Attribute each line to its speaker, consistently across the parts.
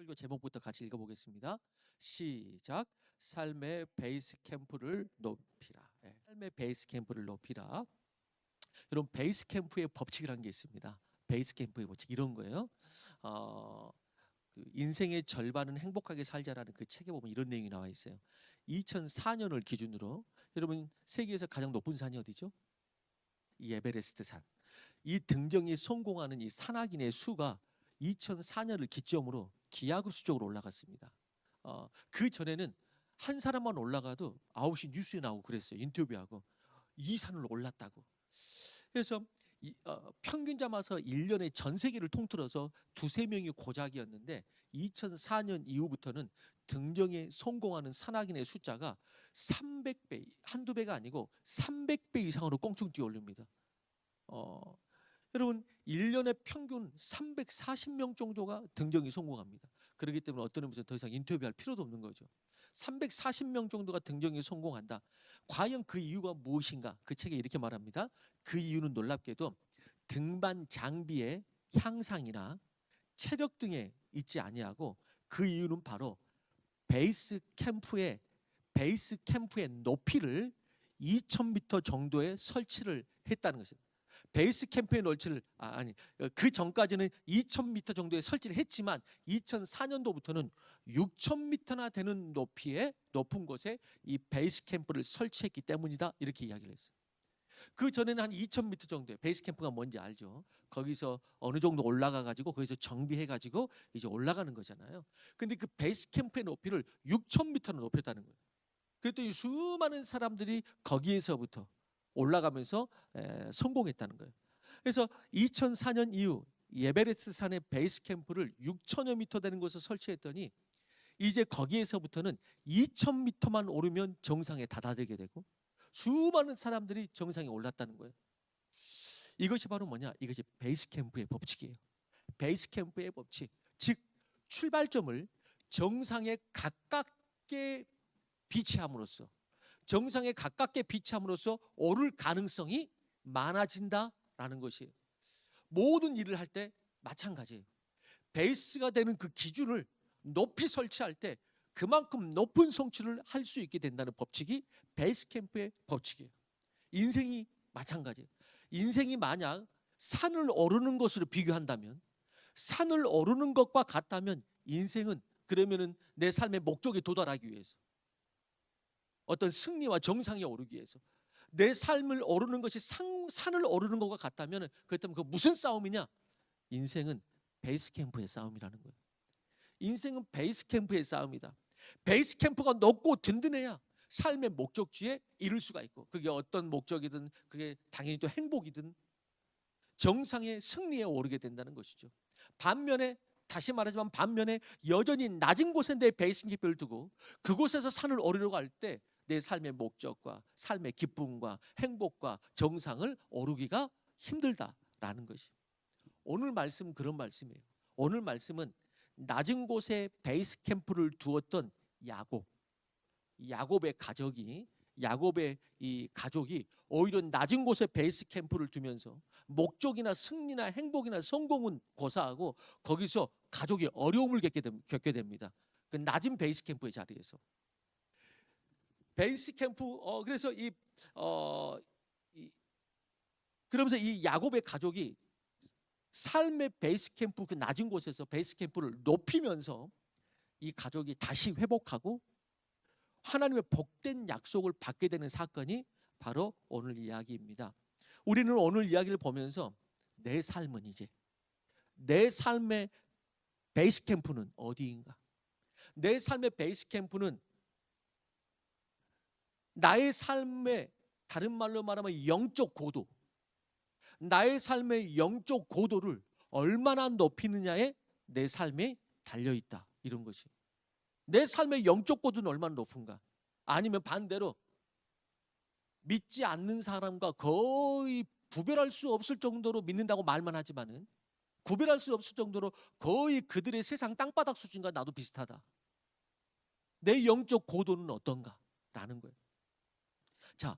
Speaker 1: 설교 제목부터 같이 읽어보겠습니다. 시작. 삶의 베이스 캠프를 높이라. 삶의 베이스 캠프를 높이라. 여러분, 베이스 캠프의 법칙이라는 게 있습니다. 베이스 캠프의 법칙 이런 거예요. 그 인생의 절반은 행복하게 살자라는 그 책에 보면 이런 내용이 나와 있어요. 2004년을 기준으로 여러분, 세계에서 가장 높은 산이 어디죠? 이 에베레스트 산. 이 등정이 성공하는 이 산악인의 수가 2004년을 기점으로 기하급수적으로 올라갔습니다. 그 전에는 한 사람만 올라가도 9시 뉴스에 나오고 그랬어요. 인터뷰하고 이 산을 올랐다고. 그래서 평균 잡아서 1년에 전 세계를 통틀어서 두세 명이 고작이었는데 2004년 이후부터는 등정에 성공하는 산악인의 숫자가 300배, 한두 배가 아니고 300배 이상으로 껑충 뛰어올립니다. 여러분, 1년에 평균 340명 정도가 등정이 성공합니다. 그렇기 때문에 어떤 의미에서 더 이상 인터뷰할 필요도 없는 거죠. 340명 정도가 등정이 성공한다. 과연 그 이유가 무엇인가? 그 책에 이렇게 말합니다. 그 이유는 놀랍게도 등반 장비의 향상이나 체력 등에 있지 아니하고 그 이유는 바로 베이스 캠프의 높이를 2000m 정도에 설치를 했다는 것입니다. 베이스 캠프의 넓이를 그 전까지는 2000m 정도에 설치를 했지만 2004년도부터는 6000m나 되는 높이의 높은 곳에 이 베이스 캠프를 설치했기 때문이다. 이렇게 이야기를 했어요. 그 전에는 한 2000m 정도의 베이스 캠프가 뭔지 알죠? 거기서 어느 정도 올라가 가지고 거기서 정비해 가지고 이제 올라가는 거잖아요. 근데 그 베이스 캠프의 높이를 6000m로 높였다는 거예요. 그랬더니 수많은 사람들이 거기에서부터 올라가면서 성공했다는 거예요. 그래서 2004년 이후 에베레스트 산의 베이스 캠프를 6천여 미터 되는 곳에 설치했더니 이제 거기에서부터는 2000m만 오르면 정상에 다다르게 되고 수많은 사람들이 정상에 올랐다는 거예요. 이것이 바로 뭐냐? 이것이 베이스 캠프의 법칙이에요. 베이스 캠프의 법칙. 즉 출발점을 정상에 가깝게 비치함으로써 오를 가능성이 많아진다라는 것이에요. 모든 일을 할 때 마찬가지예요. 베이스가 되는 그 기준을 높이 설치할 때 그만큼 높은 성취를 할 수 있게 된다는 법칙이 베이스 캠프의 법칙이에요. 인생이 마찬가지예요. 인생이 만약 산을 오르는 것으로 비교한다면, 산을 오르는 것과 같다면 인생은 그러면은 내 삶의 목적에 도달하기 위해서, 어떤 승리와 정상에 오르기 위해서 내 삶을 오르는 것이 산을 오르는 것과 같다면 그렇다면 그 무슨 싸움이냐? 인생은 베이스 캠프의 싸움이라는 거예요. 인생은 베이스 캠프의 싸움이다. 베이스 캠프가 높고 든든해야 삶의 목적지에 이룰 수가 있고, 그게 어떤 목적이든 그게 당연히 또 행복이든 정상의 승리에 오르게 된다는 것이죠. 반면에 다시 말하지만 여전히 낮은 곳에 내 베이스 캠프를 두고 그곳에서 산을 오르려고 할 때 내 삶의 목적과 삶의 기쁨과 행복과 정상을 오르기가 힘들다라는 것이. 오늘 말씀은 그런 말씀이에요. 오늘 말씀은 낮은 곳에 베이스 캠프를 두었던 야곱의 가족이 오히려 낮은 곳에 베이스 캠프를 두면서 목적이나 승리나 행복이나 성공은 고사하고 거기서 가족이 어려움을 겪게 됩니다. 그 낮은 베이스 캠프의 자리에서. 베이스 캠프 그래서 그러면서 이 야곱의 가족이 삶의 베이스 캠프, 그 낮은 곳에서 베이스 캠프를 높이면서 이 가족이 다시 회복하고 하나님의 복된 약속을 받게 되는 사건이 바로 오늘 이야기입니다. 우리는 오늘 이야기를 보면서 내 삶의 베이스 캠프는 어디인가? 내 삶의 베이스 캠프는 나의 삶의, 다른 말로 말하면 영적 고도, 나의 삶의 영적 고도를 얼마나 높이느냐에 내 삶이 달려있다. 이런 것이. 내 삶의 영적 고도는 얼마나 높은가? 아니면 반대로 믿지 않는 사람과 거의 구별할 수 없을 정도로 믿는다고 말만 하지만은 구별할 수 없을 정도로 거의 그들의 세상 땅바닥 수준과 나도 비슷하다. 내 영적 고도는 어떤가? 라는 거예요. 자,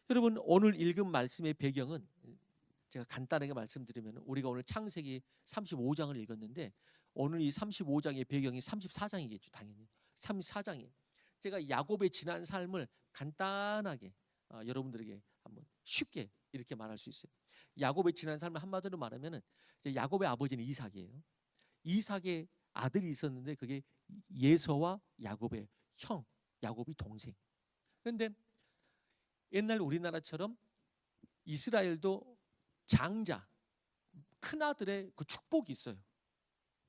Speaker 1: 여러분, 오늘 읽은 말씀의 배경은 제가 간단하게 말씀드리면 우리가 오늘 창세기 35장을 읽었는데 오늘 이 35장의 배경이 34장이겠죠. 당연히 34장이에요. 제가 야곱의 지난 삶을 간단하게 여러분들에게 한번 쉽게 이렇게 말할 수 있어요. 야곱의 지난 삶을 한마디로 말하면 야곱의 아버지는 이삭이에요. 이삭의 아들이 있었는데 그게 예서와 야곱의 형, 야곱이 동생. 그런데 옛날 우리나라처럼 이스라엘도 장자, 큰아들의 그 축복이 있어요.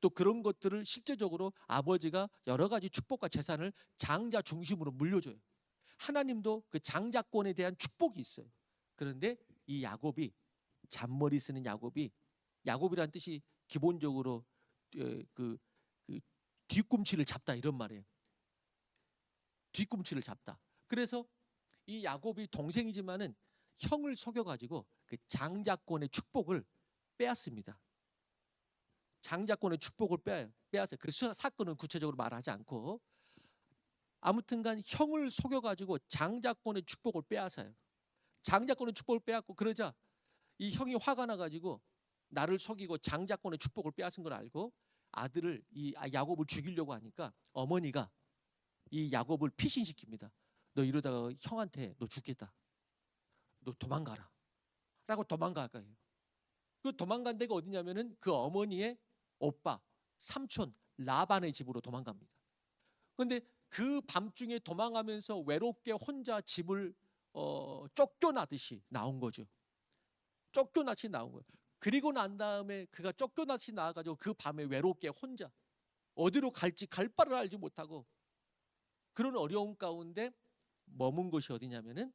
Speaker 1: 또 그런 것들을 실제적으로 아버지가 여러 가지 축복과 재산을 장자 중심으로 물려줘요. 하나님도 그 장자권에 대한 축복이 있어요. 그런데 이 야곱이, 잔머리 쓰는 야곱이란 뜻이 기본적으로 그 뒤꿈치를 잡다 이런 말이에요. 뒤꿈치를 잡다. 그래서 이 야곱이 동생이지만은 형을 속여가지고 그 장자권의 축복을 빼앗습니다. 장자권의 축복을 빼앗어요. 그 사건은 구체적으로 말하지 않고 아무튼간 형을 속여가지고 장자권의 축복을 빼앗아요. 장자권의 축복을 빼앗고 그러자 이 형이 화가 나가지고 나를 속이고 장자권의 축복을 빼앗은 걸 알고 아들을 이 야곱을 죽이려고 하니까 어머니가 이 야곱을 피신시킵니다. 너 이러다가 형한테 너 죽겠다. 너 도망가라. 라고 도망갈 거예요. 그 도망간 데가 어디냐면은 그 어머니의 오빠, 삼촌 라반의 집으로 도망갑니다. 그런데 그 밤중에 도망가면서 외롭게 혼자 집을 쫓겨나듯이 나온 거죠. 쫓겨나듯이 나온 거예요. 그리고 난 다음에 그가 쫓겨나듯이 나와가지고 그 밤에 외롭게 혼자 어디로 갈지 갈 바를 알지 못하고 그런 어려움 가운데 머문 곳이 어디냐면은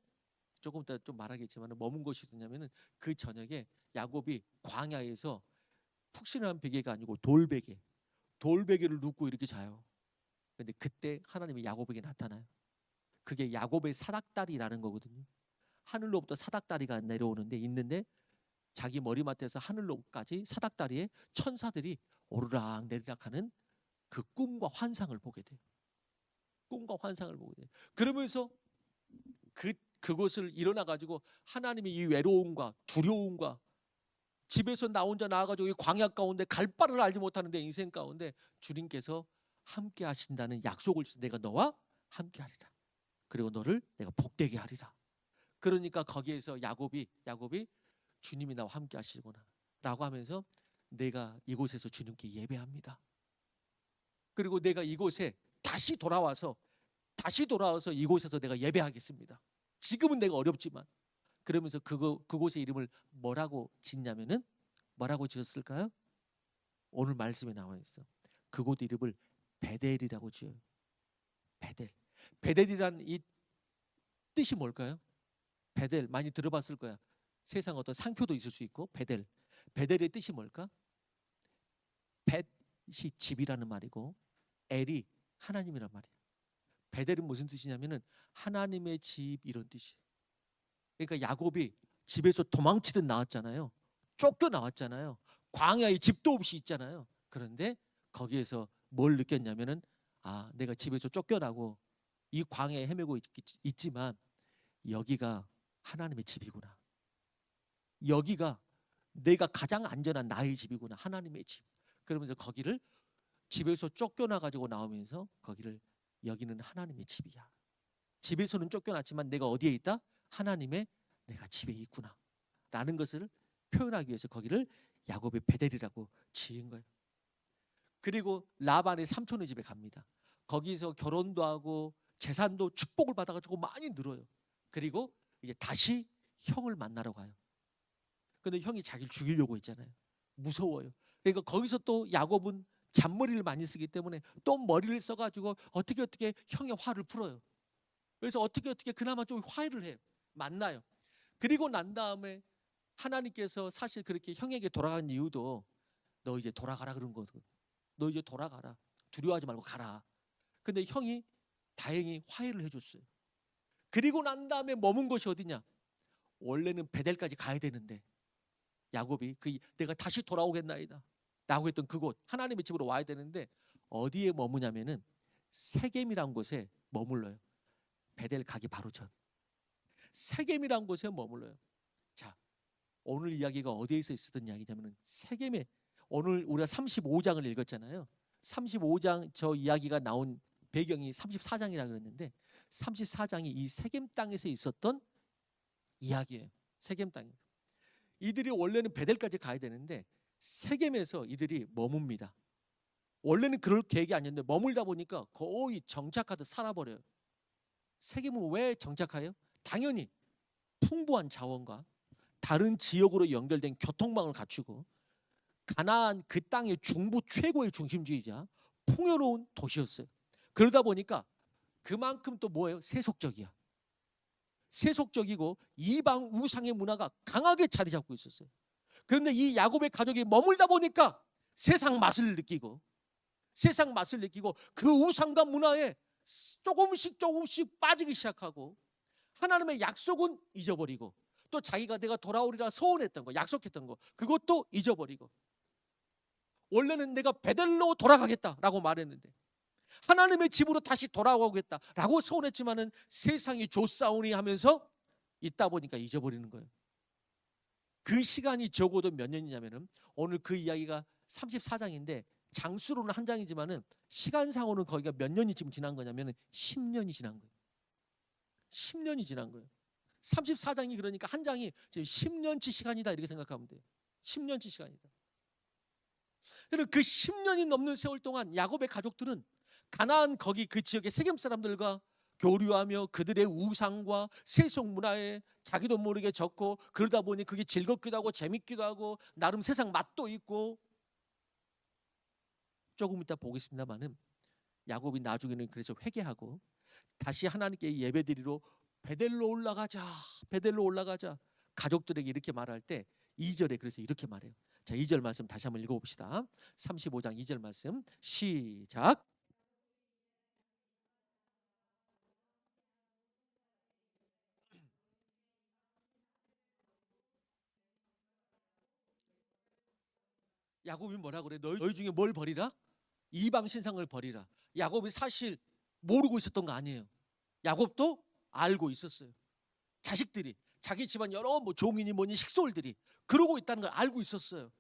Speaker 1: 조금 이따 좀 말하겠지만 머문 곳이 어디냐면은 그 저녁에 야곱이 광야에서 푹신한 베개가 아니고 돌베개를 눕고 이렇게 자요. 근데 그때 하나님이 야곱에게 나타나요. 그게 야곱의 사닥다리라는 거거든요. 하늘로부터 사닥다리가 내려오는데 있는데 자기 머리맡에서 하늘로까지 사닥다리에 천사들이 오르락 내리락 하는 그 꿈과 환상을 보게 돼요. 꿈과 환상을 보게 돼요. 그러면서 그곳을 일어나 가지고 하나님의 이 외로움과 두려움과 집에서 나 혼자 나와가지고 이 광야 가운데 갈 바를 알지 못하는 내 인생 가운데 주님께서 함께 하신다는 약속을 주셔서 내가 너와 함께 하리라. 그리고 너를 내가 복되게 하리라. 그러니까 거기에서 야곱이 주님이 나와 함께 하시구나 라고 하면서 내가 이곳에서 주님께 예배합니다. 그리고 내가 이곳에 다시 돌아와서 이곳에서 내가 예배하겠습니다. 지금은 내가 어렵지만 그러면서 그곳의 이름을 뭐라고 짓냐면은 뭐라고 지었을까요? 오늘 말씀에 나와 있어. 그곳 이름을 베델이라고 지어요. 베델이란 이 뜻이 뭘까요? 베델 많이 들어봤을 거야. 세상 어떤 상표도 있을 수 있고 베델의 뜻이 뭘까? 벳이 집이라는 말이고 엘이 하나님이란 말이에요. 베델은 무슨 뜻이냐면은 하나님의 집 이런 뜻이에요. 그러니까 야곱이 집에서 도망치듯 나왔잖아요. 쫓겨 나왔잖아요. 광야에 집도 없이 있잖아요. 그런데 거기에서 뭘 느꼈냐면은 내가 집에서 쫓겨나고 이 광야에 헤매고 있지만 여기가 하나님의 집이구나. 여기가 내가 가장 안전한 나의 집이구나. 하나님의 집. 그러면서 거기를 집에서 쫓겨나 가지고 나오면서 거기를 여기는 하나님의 집이야. 집에서는 쫓겨났지만 내가 어디에 있다? 하나님의 내가 집에 있구나 라는 것을 표현하기 위해서 거기를 야곱의 베델이라고 지은 거예요. 그리고 라반의 삼촌의 집에 갑니다. 거기서 결혼도 하고 재산도 축복을 받아가지고 많이 늘어요. 그리고 이제 다시 형을 만나러 가요. 근데 형이 자기를 죽이려고 했잖아요. 무서워요. 그러니까 거기서 또 야곱은 잔머리를 많이 쓰기 때문에 또 머리를 써가지고 어떻게 형의 화를 풀어요. 그래서 어떻게 그나마 좀 화해를 해요. 만나요. 그리고 난 다음에 하나님께서 사실 그렇게 형에게 돌아간 이유도 너 이제 돌아가라 그런 거거든. 너 이제 돌아가라. 두려워하지 말고 가라. 근데 형이 다행히 화해를 해줬어요. 그리고 난 다음에 머문 곳이 어디냐? 원래는 베델까지 가야 되는데 야곱이 내가 다시 돌아오겠나이다 라고 했던 그곳 하나님의 집으로 와야 되는데 어디에 머무냐면은 세겜이란 곳에 머물러요. 베델 가기 바로 전 세겜이란 곳에 머물러요. 자, 오늘 이야기가 어디에서 있었던 이야기냐면은 세겜에 오늘 우리가 35장을 읽었잖아요. 35장 저 이야기가 나온 배경이 34장이라 그랬는데 34장이 이 세겜 땅에서 있었던 이야기예요. 세겜 땅에. 이들이 원래는 베델까지 가야 되는데 세겜에서 이들이 머뭅니다. 원래는 그럴 계획이 아니었는데 머물다 보니까 거의 정착하듯 살아버려요. 세겜은 왜 정착해요? 당연히 풍부한 자원과 다른 지역으로 연결된 교통망을 갖추고 가나안 그 땅의 중부 최고의 중심지이자 풍요로운 도시였어요. 그러다 보니까 그만큼 또 뭐예요? 세속적이야. 세속적이고 이방 우상의 문화가 강하게 자리 잡고 있었어요. 그런데 이 야곱의 가족이 머물다 보니까 세상 맛을 느끼고 그 우상과 문화에 조금씩 빠지기 시작하고 하나님의 약속은 잊어버리고 또 자기가 내가 돌아오리라 소원했던 거, 약속했던 거 그것도 잊어버리고 원래는 내가 베델로 돌아가겠다라고 말했는데 하나님의 집으로 다시 돌아오겠다라고 소원했지만은 세상이 조싸우니 하면서 있다 보니까 잊어버리는 거예요. 그 시간이 적어도 몇 년이냐면은 오늘 그 이야기가 34장인데 장수로는 한 장이지만은 시간상으로는 거기가 몇 년이 지금 지난 거냐면은 10년이 지난 거예요. 10년이 지난 거예요. 34장이 그러니까 한 장이 지금 10년치 시간이다 이렇게 생각하면 돼요. 10년치 시간이다. 그러니까 그 10년이 넘는 세월 동안 야곱의 가족들은 가나안 거기 그 지역의 세겜 사람들과 교류하며 그들의 우상과 세속 문화에 자기도 모르게 젖고 그러다 보니 그게 즐겁기도 하고 재밌기도 하고 나름 세상 맛도 있고 조금 이따 보겠습니다만은 야곱이 나중에는 그래서 회개하고 다시 하나님께 예배드리러 베델로 올라가자 가족들에게 이렇게 말할 때 2절에 그래서 이렇게 말해요. 자, 2절 말씀 다시 한번 읽어봅시다. 35장 2절 말씀 시작. 야곱이 뭐라 그래? 너희 중에 뭘 버리라? 이방 신상을 버리라. 야곱이 사실 모르고 있었던 거 아니에요. 야곱도 알고 있었어요. 자식들이 자기 집안 여러 뭐 종이니 뭐니 식솔들이 그러고 있다는 걸 알고 있었어요.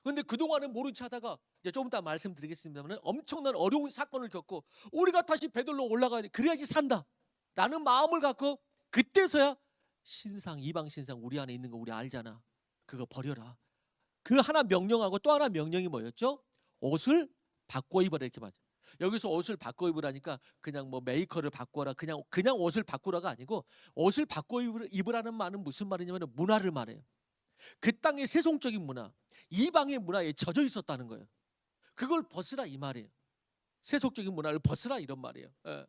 Speaker 1: 그런데 그동안은 모른 체 하다가 이제 조금 이따 말씀드리겠습니다만 엄청난 어려운 사건을 겪고 우리가 다시 베들로 올라가야 돼. 그래야지 산다 라는 마음을 갖고 그때서야 신상 이방 신상 우리 안에 있는 거 우리 알잖아. 그거 버려라. 그 하나 명령하고 또 하나 명령이 뭐였죠? 옷을 바꿔 입어라 이렇게 말이죠. 여기서 옷을 바꿔 입으라니까 그냥 뭐 메이커를 바꿔라 그냥 옷을 바꾸라가 아니고 옷을 바꿔 입으라는 말은 무슨 말이냐면 문화를 말해요. 그 땅의 세속적인 문화, 이방의 문화에 젖어 있었다는 거예요. 그걸 벗으라 이 말이에요. 세속적인 문화를 벗으라 이런 말이에요. 예.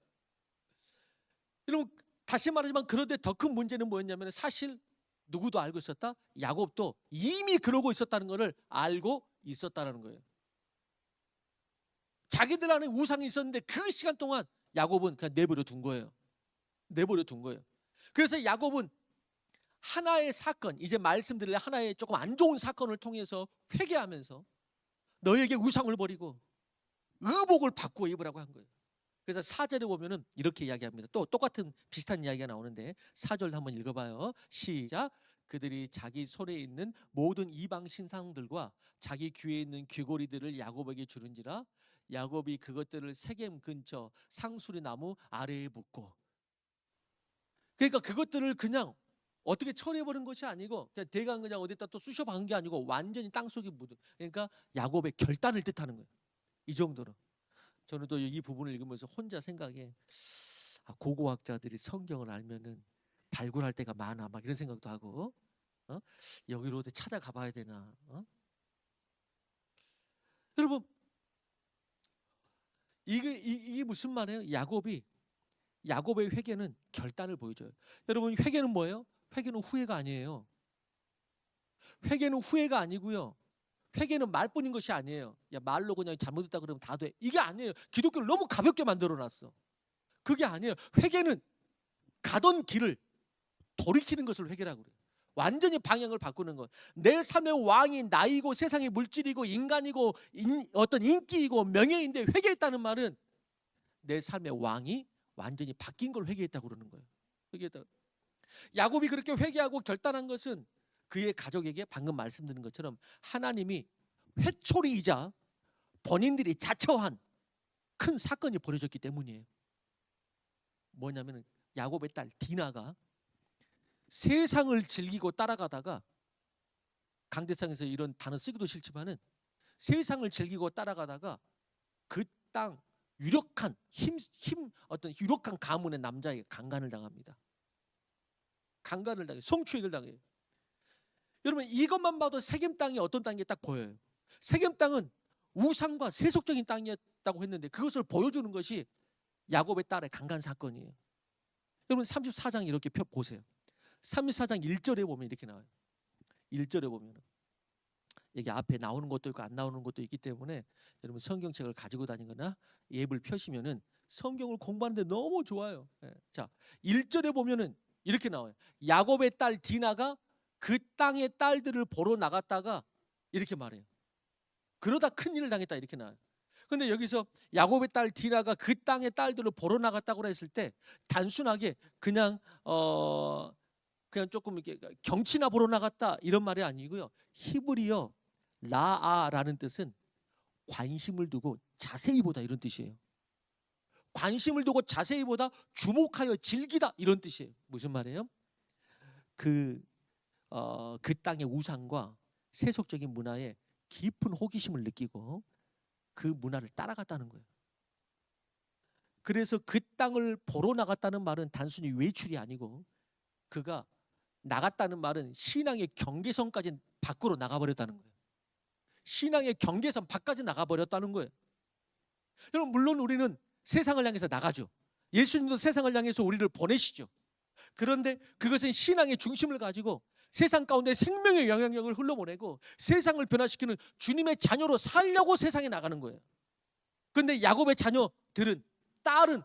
Speaker 1: 여러분 다시 말하지만 그런데 더 큰 문제는 뭐였냐면 사실 누구도 알고 있었다? 야곱도 이미 그러고 있었다는 것을 알고 있었다는 거예요. 자기들 안에 우상이 있었는데 그 시간 동안 야곱은 그냥 내버려 둔 거예요. 그래서 야곱은 하나의 사건, 이제 말씀드릴 하나의 조금 안 좋은 사건을 통해서 회개하면서 너에게 우상을 버리고 의복을 바꾸어 입으라고 한 거예요. 그래서 4절에 보면은 이렇게 이야기합니다. 또 똑같은 비슷한 이야기가 나오는데 4절 한번 읽어봐요. 시작. 그들이 자기 손에 있는 모든 이방 신상들과 자기 귀에 있는 귀고리들을 야곱에게 주는지라 야곱이 그것들을 세겜 근처 상수리 나무 아래에 묻고 그러니까 그것들을 그냥 어떻게 처리해버린 것이 아니고 그냥 대강 그냥 어디다 또 쑤셔 박은 게 아니고 완전히 땅속에 묻은 그러니까 야곱의 결단을 뜻하는 거예요. 이 정도로. 저는 또 이 부분을 읽으면서 혼자 생각에 고고학자들이 성경을 알면은 발굴할 때가 많아 막 이런 생각도 하고 여기로 어디 찾아가 봐야 되나 여러분 이게 무슨 말이에요? 야곱의 회개는 결단을 보여줘요. 여러분 회개는 뭐예요? 회개는 후회가 아니에요. 회개는 후회가 아니고요. 회개는 말뿐인 것이 아니에요. 야 말로 그냥 잘못했다 그러면 다 돼. 이게 아니에요. 기독교를 너무 가볍게 만들어놨어. 그게 아니에요. 회개는 가던 길을 돌이키는 것을 회개라고 그래요. 완전히 방향을 바꾸는 것. 내 삶의 왕이 나이고 세상의 물질이고 인간이고 어떤 인기이고 명예인데 회개했다는 말은 내 삶의 왕이 완전히 바뀐 걸 회개했다고 그러는 거예요. 회개했다. 야곱이 그렇게 회개하고 결단한 것은 그의 가족에게 방금 말씀드린 것처럼 하나님이 회초리이자 본인들이 자처한 큰 사건이 벌어졌기 때문이에요. 뭐냐면 야곱의 딸 디나가 세상을 즐기고 따라가다가, 강대상에서 이런 단어 쓰기도 싫지만은 세상을 즐기고 따라가다가 그 땅 유력한 어떤 유력한 가문의 남자에게 강간을 당합니다. 강간을 당해, 성추행을 당해요. 여러분, 이것만 봐도 세겜 땅이 어떤 땅인지 딱 보여요. 세겜 땅은 우상과 세속적인 땅이었다고 했는데 그것을 보여주는 것이 야곱의 딸의 강간 사건이에요. 여러분 34장 이렇게 보세요. 34장 1절에 보면 이렇게 나와요. 1절에 보면 여기 앞에 나오는 것도 있고 안 나오는 것도 있기 때문에 여러분 성경책을 가지고 다니거나 앱을 펴시면은 성경을 공부하는데 너무 좋아요. 자, 1절에 보면은 이렇게 나와요. 야곱의 딸 디나가 그 땅의 딸들을 보러 나갔다가 이렇게 말해요. 그러다 큰일을 당했다 이렇게 나와요. 근데 여기서 야곱의 딸 디나가 그 땅의 딸들을 보러 나갔다고 했을 때 단순하게 그냥 조금 이렇게 경치나 보러 나갔다 이런 말이 아니고요. 히브리어 라아라는 뜻은 관심을 두고 자세히 보다 이런 뜻이에요. 관심을 두고 자세히 보다, 주목하여 즐기다 이런 뜻이에요. 무슨 말이에요? 그 땅의 우상과 세속적인 문화에 깊은 호기심을 느끼고 그 문화를 따라갔다는 거예요. 그래서 그 땅을 보러 나갔다는 말은 단순히 외출이 아니고 그가 나갔다는 말은 신앙의 경계선까지 밖으로 나가버렸다는 거예요. 신앙의 경계선 밖까지 나가버렸다는 거예요. 여러분, 물론 우리는 세상을 향해서 나가죠. 예수님도 세상을 향해서 우리를 보내시죠. 그런데 그것은 신앙의 중심을 가지고 세상 가운데 생명의 영향력을 흘러보내고 세상을 변화시키는 주님의 자녀로 살려고 세상에 나가는 거예요. 그런데 야곱의 자녀들은, 딸은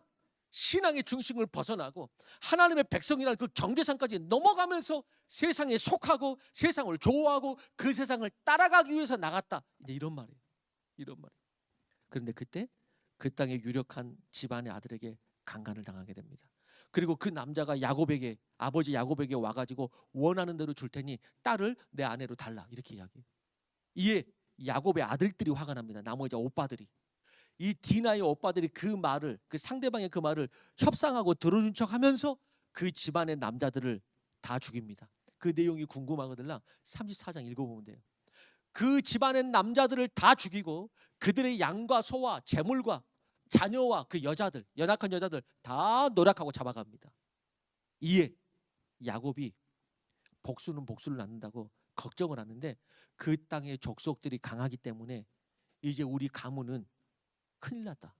Speaker 1: 신앙의 중심을 벗어나고 하나님의 백성이라는 그 경계선까지 넘어가면서 세상에 속하고 세상을 좋아하고 그 세상을 따라가기 위해서 나갔다. 이제 이런 말이에요. 이런 말이에요. 그런데 그때 그 땅의 유력한 집안의 아들에게 강간을 당하게 됩니다. 그리고 그 남자가 야곱에게, 아버지 야곱에게 와가지고 원하는 대로 줄 테니 딸을 내 아내로 달라 이렇게 이야기해요. 이에 야곱의 아들들이 화가 납니다. 나머지 오빠들이. 이 디나의 오빠들이 그 말을, 그 상대방의 그 말을 협상하고 들어준 척하면서 그 집안의 남자들을 다 죽입니다. 그 내용이 궁금하거든요. 34장 읽어보면 돼요. 그 집안의 남자들을 다 죽이고 그들의 양과 소와 재물과 자녀와 그 여자들, 연약한 여자들 다 노략하고 잡아갑니다. 이에 야곱이 복수는 복수를 낳는다고 걱정을 하는데 그 땅의 족속들이 강하기 때문에 이제 우리 가문은 큰일 났다.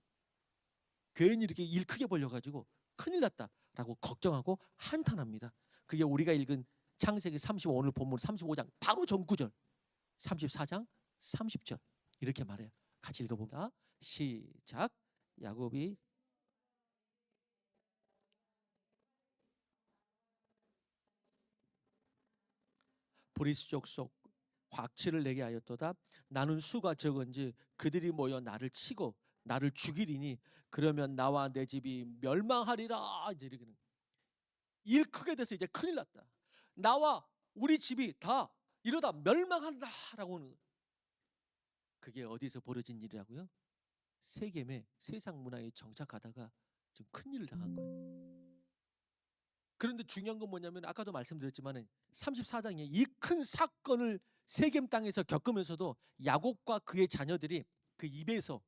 Speaker 1: 괜히 이렇게 일 크게 벌려가지고 큰일 났다라고 걱정하고 한탄합니다. 그게 우리가 읽은 창세기 35, 오늘 본문 35장 바로 전구절 34장 30절 이렇게 말해요. 같이 읽어봅니다. 시작. 야곱이 브리스 족속 확치를 내게 하였도다. 나는 수가 적은지 그들이 모여 나를 치고 나를 죽이리니 그러면 나와 내 집이 멸망하리라. 이제 이렇게 일 크게 돼서 이제 큰일 났다. 나와 우리 집이 다 이러다 멸망한다라고 하는. 그게 어디서 벌어진 일이라고요? 세겜의 세상 문화에 정착하다가 좀 큰일을 당한 거예요. 그런데 중요한 건 뭐냐면 아까도 말씀드렸지만 34장에 이 큰 사건을 세겜 땅에서 겪으면서도 야곱과 그의 자녀들이 그 입에서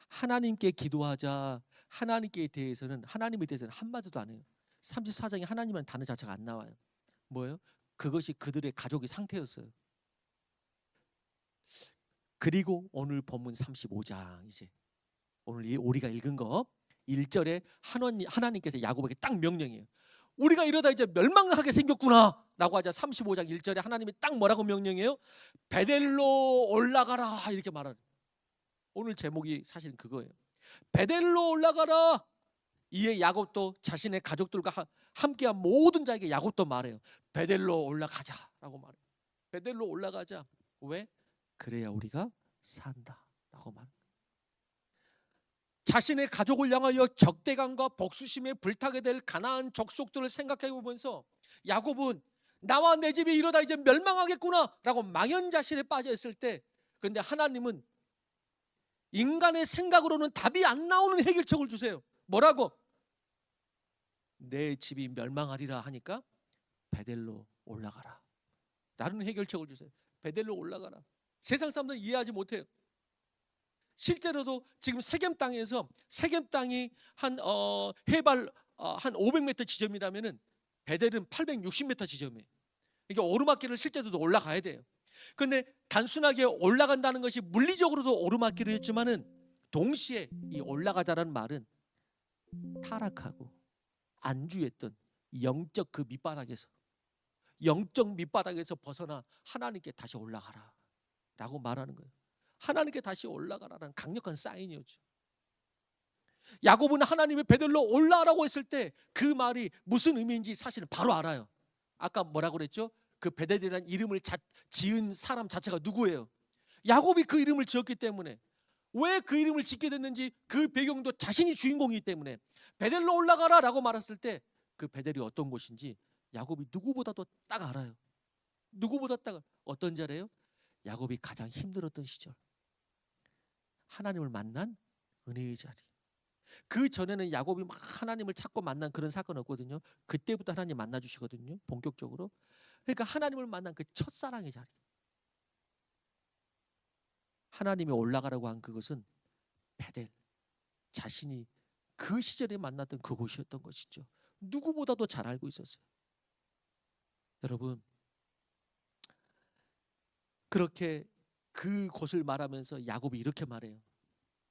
Speaker 1: 하나님께 기도하자, 하나님에 대해서는 한마디도 안 해요. 34장에 하나님이라는 단어 자체가 안 나와요. 뭐예요? 그것이 그들의 가족의 상태였어요. 그리고 오늘 본문 35장, 이제 오늘 우리가 읽은 거 1절에 하나님께서 야곱에게 딱 명령해요. 우리가 이러다 이제 멸망하게 생겼구나 라고 하자 35장 1절에 하나님이 딱 뭐라고 명령해요? 베델로 올라가라 이렇게 말하는. 오늘 제목이 사실은 그거예요. 베델로 올라가라. 이에 야곱도 자신의 가족들과 함께한 모든 자에게 야곱도 말해요. 베델로 올라가자라고 말해요. 베델로 올라가자. 왜? 그래야 우리가 산다라고 말해요. 자신의 가족을 향하여 적대감과 복수심에 불타게 될 가나안 족속들을 생각해 보면서 야곱은 나와 내 집이 이러다 이제 멸망하겠구나 라고 망연자실에 빠져 있을 때 그런데 하나님은 인간의 생각으로는 답이 안 나오는 해결책을 주세요. 뭐라고? 내 집이 멸망하리라 하니까 베델로 올라가라 라는 해결책을 주세요. 베델로 올라가라. 세상 사람들은 이해하지 못해요. 실제로도 지금 세겜 땅에서, 세겜 땅이 한 해발 한 500m 지점이라면은 베델은 860m 지점이에요. 이게 오르막길을 실제로도 올라가야 돼요. 그런데 단순하게 올라간다는 것이 물리적으로도 오르막길이었지만은 동시에 이 올라가자라는 말은 타락하고 안주했던 영적 그 밑바닥에서, 영적 밑바닥에서 벗어나 하나님께 다시 올라가라 라고 말하는 거예요. 하나님께 다시 올라가라는 강력한 사인이었죠. 야곱은 하나님의 베델로 올라가라고 했을 때 그 말이 무슨 의미인지 사실은 바로 알아요. 아까 뭐라고 그랬죠? 그 베델이라는 이름을 지은 사람 자체가 누구예요? 야곱이 그 이름을 지었기 때문에. 왜 그 이름을 짓게 됐는지 그 배경도 자신이 주인공이기 때문에. 베델로 올라가라 라고 말했을 때 그 베델이 어떤 곳인지 야곱이 누구보다도 딱 알아요. 누구보다 딱 어떤 자리예요? 야곱이 가장 힘들었던 시절, 하나님을 만난 은혜의 자리. 그 전에는 야곱이 막 하나님을 찾고 만난 그런 사건 없거든요. 그때부터 하나님 만나 주시거든요, 본격적으로. 그러니까 하나님을 만난 그 첫사랑의 자리, 하나님이 올라가라고 한 그것은 베델, 자신이 그 시절에 만났던 그곳이었던 것이죠. 누구보다도 잘 알고 있었어요. 여러분, 그렇게 그 곳을 말하면서 야곱이 이렇게 말해요.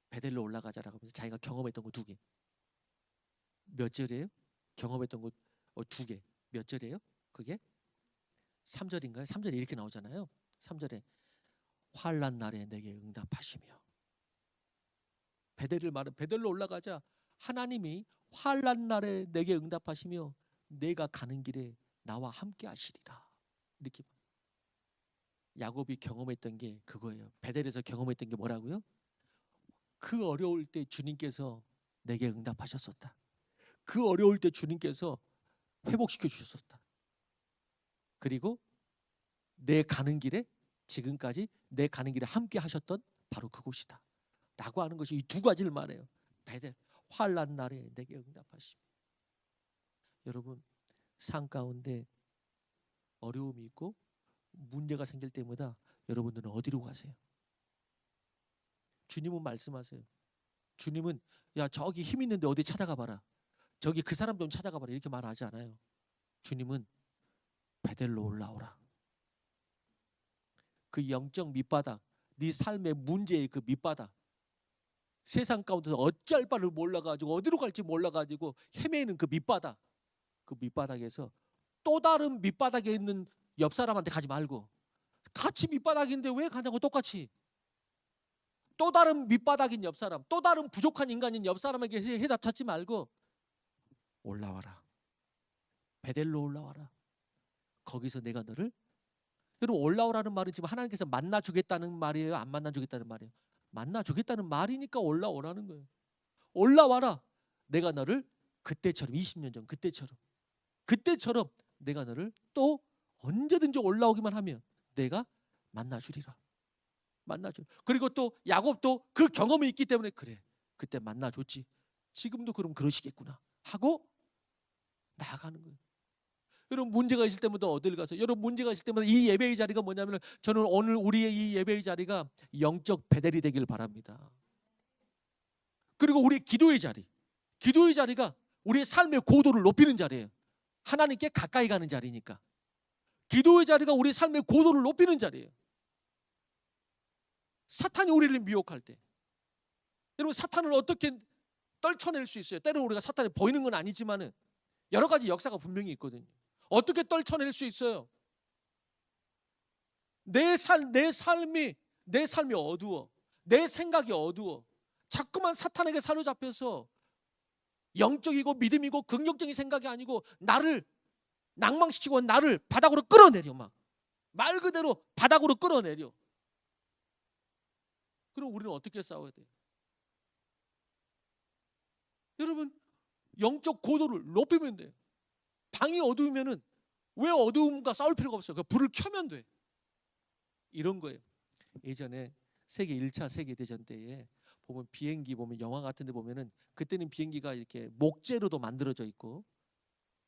Speaker 1: 베델로 올라가자라고 하면서 자기가 경험했던 거 2개. 몇 절이에요? 경험했던 거 2개. 몇 절이에요? 그게 3절인가요? 3절에 이렇게 나오잖아요. 3절에 환난 날에 내게 응답하시며. 베델로 올라가자 하나님이 환난 날에 내게 응답하시며 내가 가는 길에 나와 함께 하시리라. 이렇게 야곱이 경험했던 게 그거예요. 베델에서 경험했던 게 뭐라고요? 그 어려울 때 주님께서 내게 응답하셨었다. 그 어려울 때 주님께서 회복시켜 주셨었다. 그리고 내 가는 길에, 지금까지 내 가는 길에 함께 하셨던 바로 그곳이다 라고 하는 것이 이 2가지를 말해요. 베델, 환난 날에 내게 응답하시며. 여러분, 삶 가운데 어려움이 있고 문제가 생길 때마다 여러분들은 어디로 가세요? 주님은 말씀하세요. 주님은 야, 저기 힘 있는데 어디 찾아가 봐라, 저기 그 사람 좀 찾아가 봐라, 이렇게 말하지 않아요. 주님은 베델로 올라오라. 그 영적 밑바닥, 네 삶의 문제의 그 밑바닥, 세상 가운데서 어쩔 바를 몰라가지고 어디로 갈지 몰라가지고 헤매는 그 밑바닥, 그 밑바닥에서 또 다른 밑바닥에 있는 옆 사람한테 가지 말고, 같이 밑바닥인데 왜 가냐고, 똑같이 또 다른 밑바닥인 옆 사람, 또 다른 부족한 인간인 옆 사람에게 해답 찾지 말고 올라와라. 베델로 올라와라. 거기서 내가 너를, 여러분, 올라오라는 말은 지금 하나님께서 만나주겠다는 말이에요? 안 만나주겠다는 말이에요? 만나주겠다는 말이니까 올라오라는 거예요. 올라와라. 내가 너를 그때처럼, 20년 전 그때처럼 내가 너를 또 언제든지 올라오기만 하면 내가 만나주리라. 만나줘. 그리고 또 야곱도 그 경험이 있기 때문에 그래, 그때 만나줬지, 지금도 그럼 그러시겠구나 하고 나아가는 거예요. 여러분, 문제가 있을 때마다 어딜 가서, 여러분 문제가 있을 때마다 이 예배의 자리가 뭐냐면, 저는 오늘 우리의 이 예배의 자리가 영적 베델이 되길 바랍니다. 그리고 우리 기도의 자리가 우리의 삶의 고도를 높이는 자리예요. 하나님께 가까이 가는 자리니까. 기도의 자리가 우리 삶의 고도를 높이는 자리예요. 사탄이 우리를 미혹할 때, 여러분, 사탄을 어떻게 떨쳐낼 수 있어요? 때로 우리가 사탄이 보이는 건 아니지만은 여러 가지 역사가 분명히 있거든요. 어떻게 떨쳐낼 수 있어요? 내 삶이 어두워, 내 생각이 어두워, 자꾸만 사탄에게 사로잡혀서 영적이고 믿음이고 긍정적인 생각이 아니고 나를 낭망시키고 나를 바닥으로 끌어내려, 막 말 그대로 바닥으로 끌어내려. 그럼 우리는 어떻게 싸워야 돼요? 여러분, 영적 고도를 높이면 돼요. 방이 어두우면은 왜 어두움과 싸울 필요가 없어요. 그 불을 켜면 돼. 이런 거예요. 예전에 세계 1차 세계대전 때에 보면 비행기 보면 영화 같은 데 보면은 그때는 비행기가 이렇게 목재로도 만들어져 있고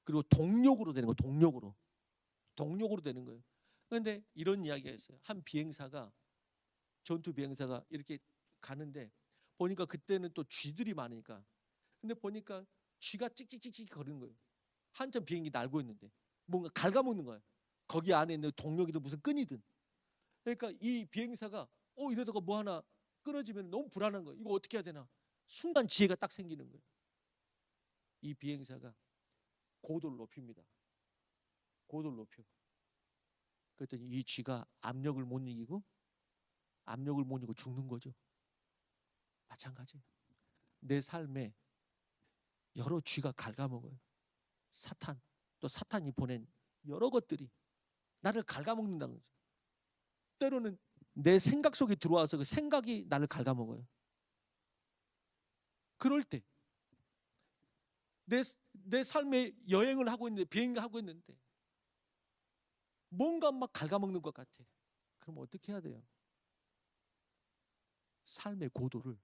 Speaker 1: 그리고 동력으로 되는 거예요. 동력으로 되는 거예요. 그런데 이런 이야기가 있어요. 한 비행사가 전투 비행사가 이렇게 가는데 보니까 그때는 또 쥐들이 많으니까 근데 보니까 쥐가 찍찍찍찍 거리는 거예요. 한참 비행기 날고 있는데 뭔가 갉아먹는 거예요. 거기 안에 있는 동력이든 무슨 끈이든. 그러니까 이 비행사가 이러다가 뭐 하나 끊어지면 너무 불안한 거예요. 이거 어떻게 해야 되나. 순간 지혜가 딱 생기는 거예요. 이 비행사가 고도를 높입니다. 고도를 높여. 그랬더니 이 쥐가 압력을 못 이기고 죽는 거죠. 마찬가지예요. 내 삶에 여러 쥐가 갉아먹어요. 사탄, 또 사탄이 보낸 여러 것들이 나를 갉아먹는다는 거죠. 때로는 내 생각 속에 들어와서 그 생각이 나를 갉아먹어요. 그럴 때 내 삶에 여행을 하고 있는데 비행을 하고 있는데 뭔가 막 갉아먹는 것 같아. 그럼 어떻게 해야 돼요? 삶의 고도를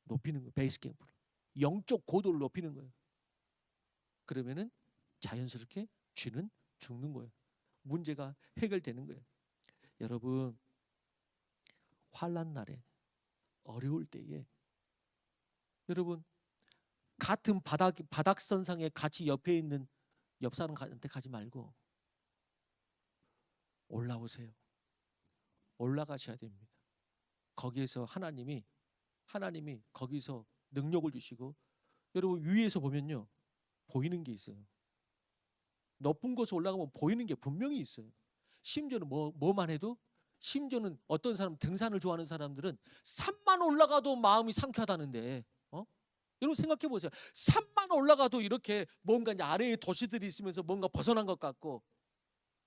Speaker 1: 높이는 거예요. 베이스 캠프를. 영적 고도를 높이는 거예요. 그러면은 자연스럽게 쥐는 죽는 거예요. 문제가 해결되는 거예요. 여러분, 환난 날에 어려울 때에 여러분 같은 바닥선상에 같이 옆에 있는 옆 사람한테 가지 말고 올라오세요. 올라가셔야 됩니다. 거기에서 하나님이 거기서 능력을 주시고 여러분 위에서 보면요 보이는 게 있어요. 높은 곳에 올라가면 보이는 게 분명히 있어요. 심지어는 뭐만 해도 심지어는 어떤 사람 등산을 좋아하는 사람들은 산만 올라가도 마음이 상쾌하다는데 여러분 생각해 보세요. 산만 올라가도 이렇게 뭔가 아래에 도시들이 있으면서 뭔가 벗어난 것 같고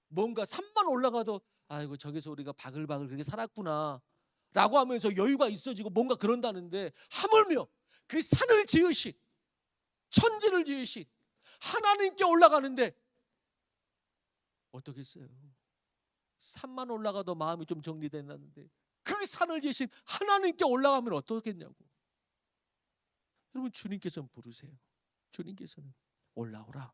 Speaker 1: 뭔가 산만 올라가도 아이고 저기서 우리가 바글바글 그렇게 살았구나 라고 하면서 여유가 있어지고 뭔가 그런다는데 하물며 그 산을 지으신 천지를 지으신 하나님께 올라가는데 어떻겠어요? 산만 올라가도 마음이 좀 정리된다는데 그 산을 지으신 하나님께 올라가면 어떻겠냐고. 여러분 주님께서는 부르세요. 주님께서는 올라오라.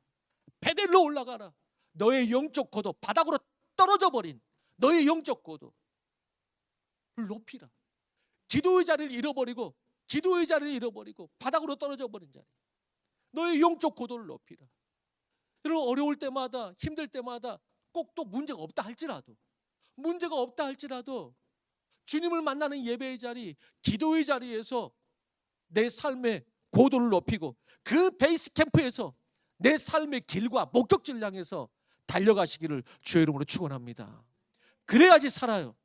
Speaker 1: 베델로 올라가라. 너의 영적 고도 바닥으로 떨어져 버린 너의 영적 고도를 높이라. 기도의 자리를 잃어버리고 바닥으로 떨어져 버린 자리. 너의 영적 고도를 높이라. 여러분 어려울 때마다 힘들 때마다 꼭 또 문제가 없다 할지라도 주님을 만나는 예배의 자리, 기도의 자리에서 내 삶의 고도를 높이고 그 베이스 캠프에서 내 삶의 길과 목적지를 향해서 달려가시기를 주의 이름으로 축원합니다. 그래야지 살아요.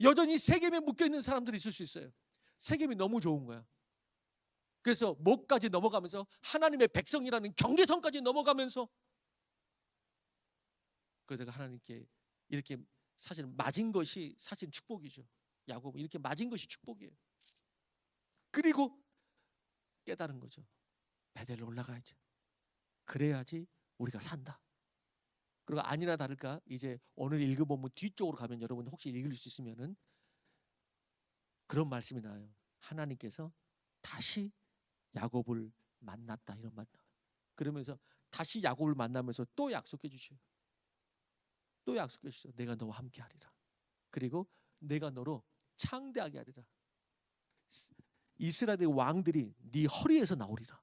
Speaker 1: 여전히 세겜에 묶여있는 사람들이 있을 수 있어요. 세겜이 너무 좋은 거야. 그래서 목까지 넘어가면서 하나님의 백성이라는 경계선까지 넘어가면서 그러다가 하나님께 이렇게 사실 맞은 것이 사실 축복이죠. 야곱 이렇게 맞은 것이 축복이에요. 그리고 깨달은 거죠. 베델로 올라가야지. 그래야지 우리가 산다. 그리고 아니나 다를까 이제 오늘 읽어보면 뒤쪽으로 가면 여러분 혹시 읽을 수 있으면은 그런 말씀이 나와요. 하나님께서 다시 야곱을 만났다 이런 말 나와요. 그러면서 다시 야곱을 만나면서 또 약속해 주셔요. 내가 너와 함께 하리라. 그리고 내가 너로 창대하게 하리라. 이스라엘의 왕들이 네 허리에서 나오리라.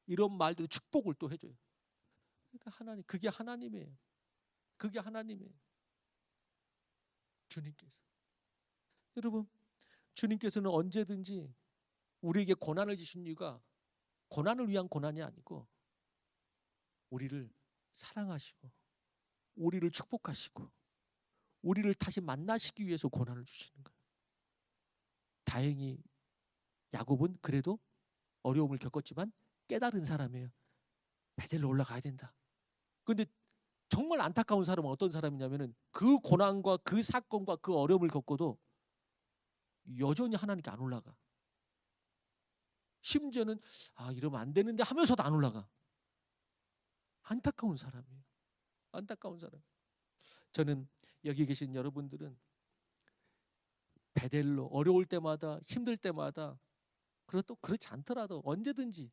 Speaker 1: 이런 말들이 축복을 또 해줘요. 그러니까 그게 하나님이에요. 주님께서. 여러분 주님께서는 언제든지 우리에게 고난을 주신 이유가 고난을 위한 고난이 아니고 우리를 사랑하시고 우리를 축복하시고 우리를 다시 만나시기 위해서 고난을 주시는 거예요. 다행히 야곱은 그래도 어려움을 겪었지만 깨달은 사람이에요. 베델로 올라가야 된다. 그런데 정말 안타까운 사람은 어떤 사람이냐면은 그 고난과 그 사건과 그 어려움을 겪고도 여전히 하나님께 안 올라가. 심지어는 이러면 안 되는데 하면서도 안 올라가. 안타까운 사람이에요. 저는 여기 계신 여러분들은 베델로 어려울 때마다 힘들 때마다 그리고 또 그렇지 않더라도 언제든지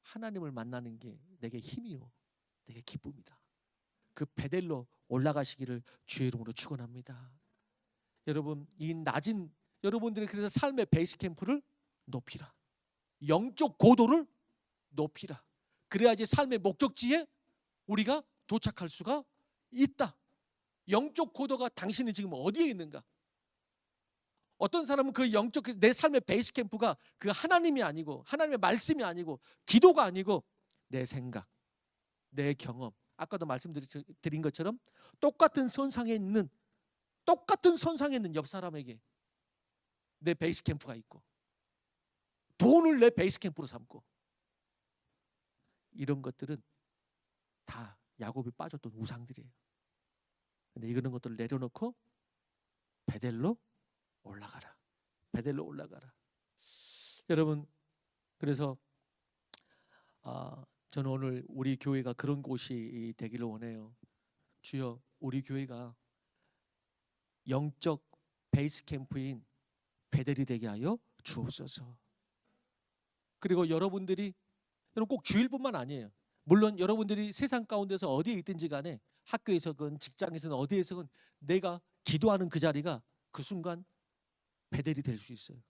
Speaker 1: 하나님을 만나는 게 내게 힘이요 내게 기쁨이다. 그 베델로 올라가시기를 주의 이름으로 축원합니다. 여러분 이 낮은 여러분들이 그래서 삶의 베이스 캠프를 높이라. 영적 고도를 높이라. 그래야지 삶의 목적지에 우리가 도착할 수가 있다. 영적 고도가 당신이 지금 어디에 있는가? 어떤 사람은 그 영적 내 삶의 베이스 캠프가 그 하나님이 아니고 하나님의 말씀이 아니고 기도가 아니고 내 생각, 내 경험. 아까도 말씀드린 것처럼 똑같은 선상에 있는 옆 사람에게 내 베이스 캠프가 있고 돈을 내 베이스 캠프로 삼고 이런 것들은 다 야곱이 빠졌던 우상들이에요. 근데 이런 것들을 내려놓고 베델로 올라가라. 베델로 올라가라. 여러분 그래서 저는 오늘 우리 교회가 그런 곳이 되기를 원해요. 주여 우리 교회가 영적 베이스 캠프인 베델이 되게 하여 주옵소서. 그리고 여러분들이 꼭 주일뿐만 아니에요. 물론 여러분들이 세상 가운데서 어디에 있든지 간에 학교에서건 직장에서는 어디에서건 내가 기도하는 그 자리가 그 순간 베델이 될 수 있어요.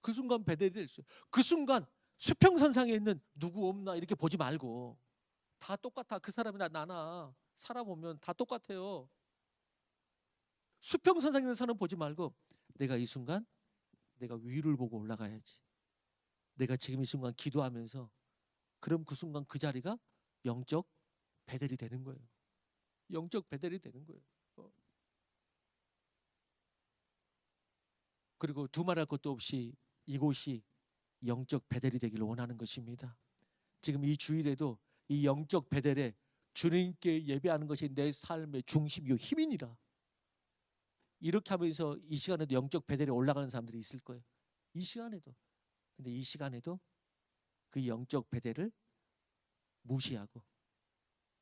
Speaker 1: 그 순간 베델이 될 수 있어요. 그 순간 수평선상에 있는 누구 없나 이렇게 보지 말고 다 똑같아. 그 사람이나 나나 살아보면 다 똑같아요. 수평선상에 있는 사람 보지 말고 내가 이 순간 내가 위를 보고 올라가야지. 내가 지금 이 순간 기도하면서 그럼 그 순간 그 자리가 영적 베델이 되는 거예요. 영적 베델이 되는 거예요. 그리고 두말할 것도 없이 이곳이 영적 베델이 되기를 원하는 것입니다. 지금 이 주일에도 이 영적 베델에 주님께 예배하는 것이 내 삶의 중심이요 힘이니라. 이렇게 하면서 이 시간에도 영적 베델에 올라가는 사람들이 있을 거예요. 이 시간에도. 근데 이 시간에도 그 영적 베델을 무시하고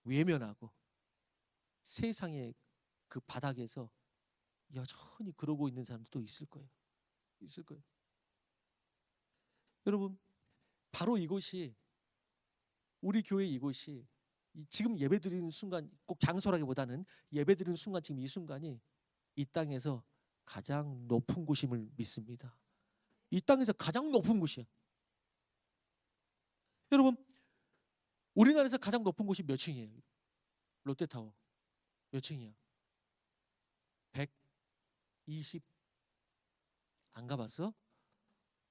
Speaker 1: 외면하고 세상의 그 바닥에서 여전히 그러고 있는 사람들도 있을 거예요. 있을 거예요. 여러분 바로 이곳이 우리 교회 이곳이 지금 예배드리는 순간 꼭 장소라기보다는 예배드리는 순간 지금 이 순간이 이 땅에서 가장 높은 곳임을 믿습니다. 이 땅에서 가장 높은 곳이야. 여러분 우리나라에서 가장 높은 곳이 몇 층이에요? 롯데타워 몇 층이야? 120 안 가봤어?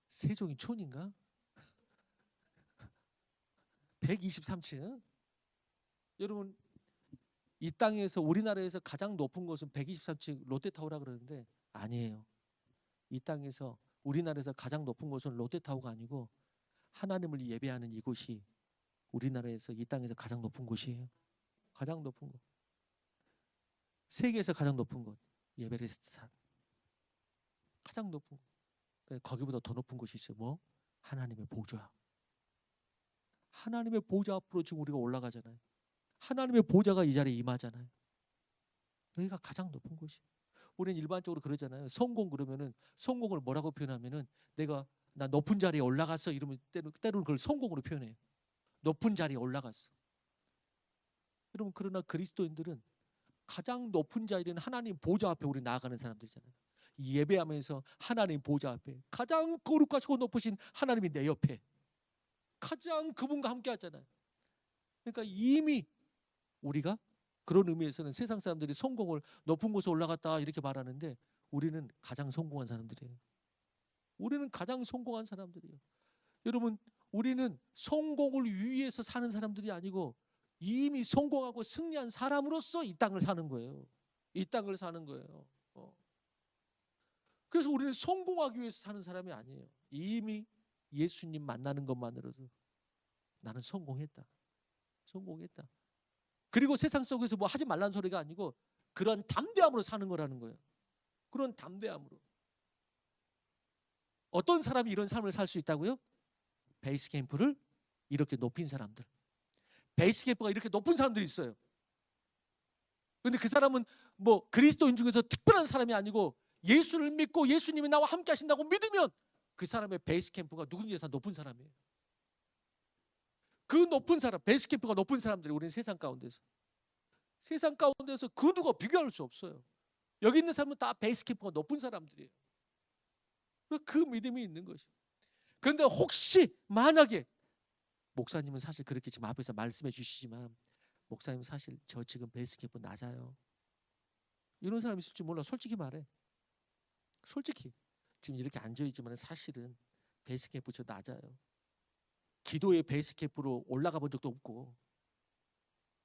Speaker 1: 세종이 촌인가? 123층. 여러분 이 땅에서 우리나라에서 가장 높은 곳은 123층 롯데타워라 그러는데 아니에요. 이 땅에서 우리나라에서 가장 높은 곳은 롯데타워가 아니고 하나님을 예배하는 이곳이 우리나라에서 이 땅에서 가장 높은 곳이에요. 가장 높은 곳. 세계에서 가장 높은 곳 에베레스트 산. 가장 높은 곳. 거기보다 더 높은 곳이 있어요. 뭐? 하나님의 보좌. 하나님의 보좌 앞으로 지금 우리가 올라가잖아요. 하나님의 보좌가 이 자리에 임하잖아요. 여기가 가장 높은 곳이에요. 우리는 일반적으로 그러잖아요. 성공 그러면은 성공을 뭐라고 표현하면은 나 높은 자리에 올라갔어 이러면 때로는 그걸 성공으로 표현해요. 높은 자리에 올라갔어. 여러분 그러나 그리스도인들은 가장 높은 자리는 하나님 보좌 앞에 우리 나아가는 사람들이잖아요. 예배하면서 하나님 보좌 앞에 가장 거룩하시고 높으신 하나님이 내 옆에 가장 그분과 함께 하잖아요. 그러니까 이미 우리가 그런 의미에서는 세상 사람들이 성공을 높은 곳에 올라갔다 이렇게 말하는데 우리는 가장 성공한 사람들이에요. 우리는 가장 성공한 사람들이에요. 여러분 우리는 성공을 위해서 사는 사람들이 아니고 이미 성공하고 승리한 사람으로서 이 땅을 사는 거예요. 이 땅을 사는 거예요. 그래서 우리는 성공하기 위해서 사는 사람이 아니에요. 이미 예수님 만나는 것만으로도 나는 성공했다. 성공했다. 그리고 세상 속에서 뭐 하지 말라는 소리가 아니고 그런 담대함으로 사는 거라는 거예요. 그런 담대함으로. 어떤 사람이 이런 삶을 살 수 있다고요? 베이스 캠프를 이렇게 높인 사람들. 베이스 캠프가 이렇게 높은 사람들이 있어요. 근데 그 사람은 뭐 그리스도인 중에서 특별한 사람이 아니고 예수를 믿고 예수님이 나와 함께 하신다고 믿으면 그 사람의 베이스 캠프가 누구든지 다 높은 사람이에요. 그 높은 사람, 베이스 캠프가 높은 사람들이 우리는 세상 가운데서 그 누가 비교할 수 없어요. 여기 있는 사람은 다 베이스 캠프가 높은 사람들이에요. 그 믿음이 있는 것이. 그런데 혹시 만약에 목사님은 사실 그렇게 지금 앞에서 말씀해 주시지만 목사님 사실 저 지금 베이스 캠프 낮아요. 이런 사람이 있을지 몰라. 솔직히 말해. 솔직히 지금 이렇게 앉아있지만 사실은 베이스 캠프 저 낮아요. 기도의 베이스 캠프로 올라가 본 적도 없고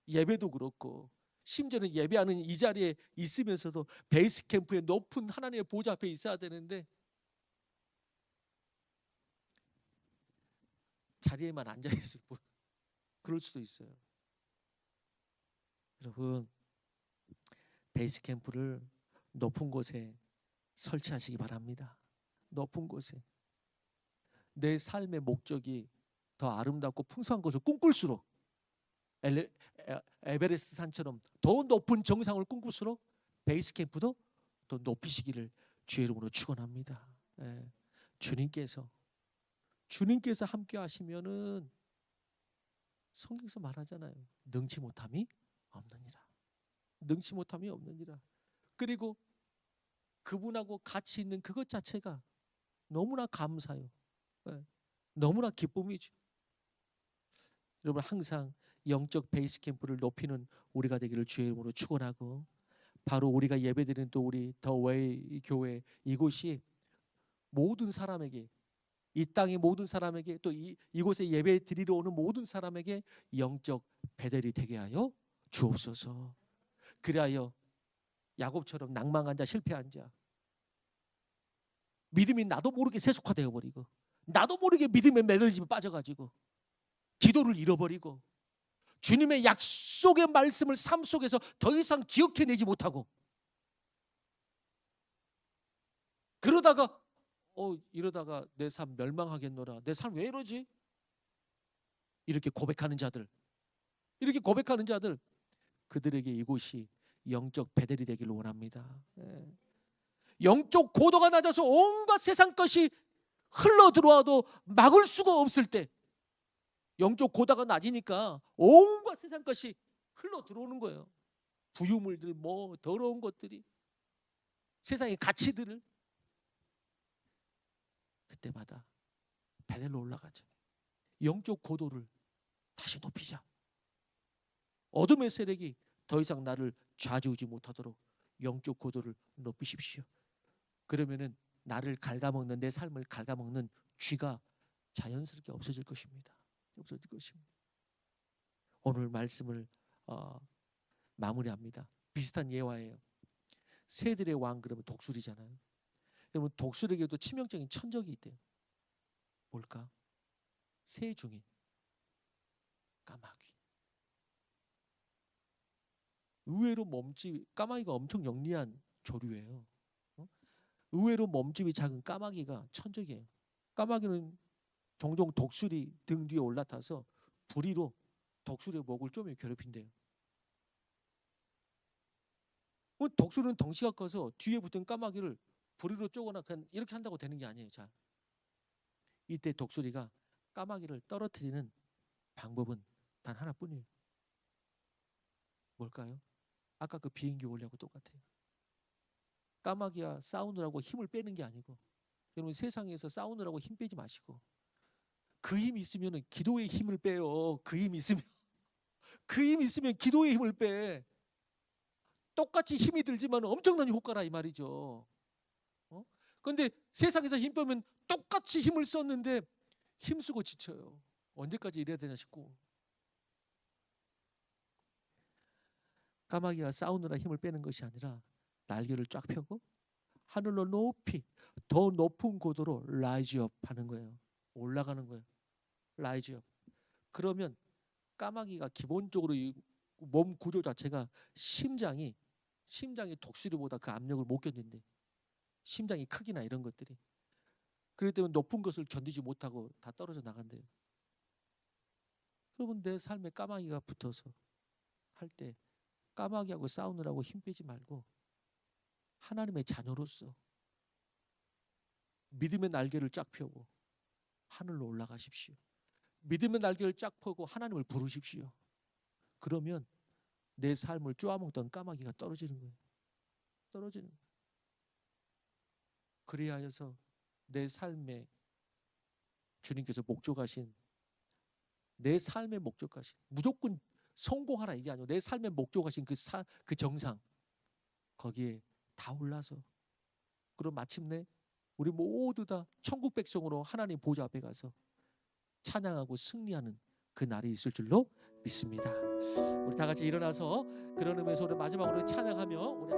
Speaker 1: 예배도 그렇고 심지어는 예배하는 이 자리에 있으면서도 베이스 캠프의 높은 하나님의 보좌 앞에 있어야 되는데 자리에만 앉아있을 뿐. 그럴 수도 있어요. 여러분, 베이스 캠프를 높은 곳에 설치하시기 바랍니다. 높은 곳에. 내 삶의 목적이 더 아름답고 풍성한 것을 꿈꿀수록 에베레스트 산처럼 더 높은 정상을 꿈꿀수록 베이스 캠프도 더 높이시기를 주의 이름으로 축원합니다. 예. 주님께서 함께 하시면은 성경에서 말하잖아요. 능치 못함이 없느니라. 능치 못함이 없느니라. 그리고 그분하고 같이 있는 그것 자체가 너무나 감사해요. 예. 너무나 기쁨이죠. 여러분 항상 영적 베이스 캠프를 높이는 우리가 되기를 주의 이름으로 축원하고 바로 우리가 예배드리는 또 우리 더 웨이 교회 이곳이 모든 사람에게 이 땅의 모든 사람에게 또 이곳에 예배 드리러 오는 모든 사람에게 영적 베델이 되게 하여 주옵소서. 그리하여 야곱처럼 낭망한 자 실패한 자 믿음이 나도 모르게 세속화되어 버리고 나도 모르게 믿음의 매너리즘에 빠져가지고 기도를 잃어버리고 주님의 약속의 말씀을 삶 속에서 더 이상 기억해내지 못하고 그러다가 이러다가 내 삶 멸망하겠노라. 내 삶 왜 이러지? 이렇게 고백하는 자들 그들에게 이곳이 영적 베델이 되기를 원합니다. 영적 고도가 낮아서 온갖 세상 것이 흘러 들어와도 막을 수가 없을 때 영적 고도가 낮으니까 온갖 세상 것이 흘러 들어오는 거예요. 부유물들 뭐 더러운 것들이 세상의 가치들을 그때마다 베델로 올라가죠. 영적 고도를 다시 높이자. 어둠의 세력이 더 이상 나를 좌지우지 못하도록 영적 고도를 높이십시오. 그러면은 나를 갉아먹는 내 삶을 갉아먹는 쥐가 자연스럽게 없어질 것입니다. 오늘 말씀을 마무리합니다. 비슷한 예화예요. 새들의 왕 그러면 독수리잖아요. 여러분 독수리에게도 치명적인 천적이 있대요. 뭘까? 새 중에 까마귀. 의외로 까마귀가 엄청 영리한 조류예요. 의외로 몸집이 작은 까마귀가 천적이에요. 까마귀는 종종 독수리 등 뒤에 올라타서 부리로 독수리의 목을 쪼며 괴롭힌대요. 독수리는 덩치가 커서 뒤에 붙은 까마귀를 부리로 쪼거나 그냥 이렇게 한다고 되는 게 아니에요. 자, 이때 독수리가 까마귀를 떨어뜨리는 방법은 단 하나뿐이에요. 뭘까요? 아까 그 비행기 원리하고 똑같아요. 까마귀와 싸우느라고 힘을 빼는 게 아니고 여러분 세상에서 싸우느라고 힘 빼지 마시고 그 힘이 있으면 기도의 힘을 빼요. 그 힘이 있으면 기도의 힘을 빼. 똑같이 힘이 들지만 엄청난 효과라 이 말이죠. 그런데 세상에서 힘 빼면 똑같이 힘을 썼는데 힘쓰고 지쳐요. 언제까지 이래야 되냐 싶고 까마귀가 싸우느라 힘을 빼는 것이 아니라 날개를 쫙 펴고 하늘로 높이 더 높은 고도로 라이즈업 하는 거예요. 올라가는 거예요. 라이즈업. 그러면 까마귀가 기본적으로 이 몸 구조 자체가 심장이 독수리보다 그 압력을 못 견딘대. 심장이 크기나 이런 것들이. 그렇기 때문에 높은 것을 견디지 못하고 다 떨어져 나간대요. 여러분 내 삶에 까마귀가 붙어서 할 때 까마귀하고 싸우느라고 힘 빼지 말고 하나님의 자녀로서 믿음의 날개를 쫙 펴고 하늘로 올라가십시오. 믿음의 날개를 쫙 펴고 하나님을 부르십시오. 그러면 내 삶을 쪼아먹던 까마귀가 떨어지는 거예요. 떨어지는 거예요. 그래야 해서 내 삶에 주님께서 목적하신, 내 삶의 목적하신, 무조건 성공하라 이게 아니고 내 삶의 목적하신 그 정상, 거기에 다 올라서, 그럼 마침내 우리 모두 다 천국 백성으로 하나님 보좌 앞에 가서 찬양하고 승리하는 그 날이 있을 줄로 믿습니다. 우리 다 같이 일어나서 그런 의미에서 우리 마지막으로 찬양하며 우리